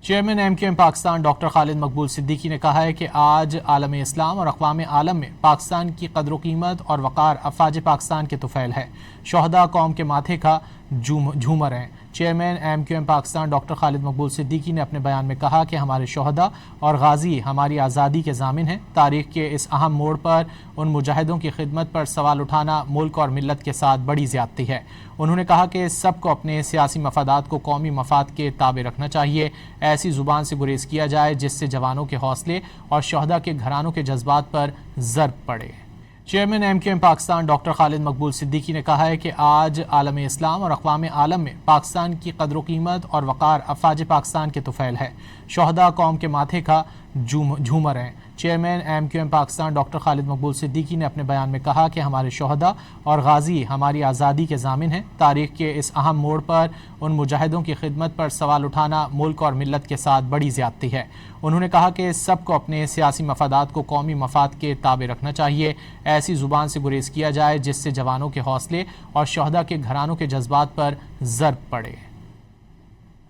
Chairman MQM Pakistan doctor خالد مقبول صدیقی نے کہا ہے کہ آج عالم اسلام اور اقوام عالم میں پاکستان کی قدر و قیمت اور وقار افواج پاکستان کے طفیل ہے۔ شہداء قوم کے ماتھے کا جھومر ہیں۔ چیئرمین MQM پاکستان ڈاکٹر خالد مقبول صدیقی نے اپنے بیان میں کہا کہ ہمارے شہداء اور غازی ہماری آزادی کے ضامن ہیں۔ تاریخ کے اس اہم موڑ پر ان مجاہدوں کی خدمت پر سوال اٹھانا ملک اور ملت کے ساتھ بڑی زیادتی ہے۔ انہوں نے کہا کہ سب کو اپنے سیاسی مفادات کو قومی مفاد کے تابع رکھنا چاہیے۔ ایسی زبان سے گریز کیا جائے جس سے جوانوں کے حوصلے اور شہداء کے گھرانوں کے جذبات پر ضرب پڑے۔ چیئرمین MQM پاکستان ڈاکٹر خالد مقبول صدیقی نے کہا ہے کہ آج عالم اسلام اور اقوام عالم میں پاکستان کی قدر و قیمت اور وقار افواج پاکستان کے طفیل ہے۔ شہداء قوم کے ماتھے کا جھومر ہیں۔ چیئرمین MQM پاکستان ڈاکٹر خالد مقبول صدیقی نے اپنے بیان میں کہا کہ ہمارے شہداء اور غازی ہماری آزادی کے ضامن ہیں۔ تاریخ کے اس اہم موڑ پر ان مجاہدوں کی خدمت پر سوال اٹھانا ملک اور ملت کے ساتھ بڑی زیادتی ہے۔ انہوں نے کہا کہ سب کو اپنے سیاسی مفادات کو قومی مفاد کے تابع رکھنا چاہیے۔ ایسی زبان سے گریز کیا جائے جس سے جوانوں کے حوصلے اور شہداء کے گھرانوں کے جذبات پر ضرب پڑے۔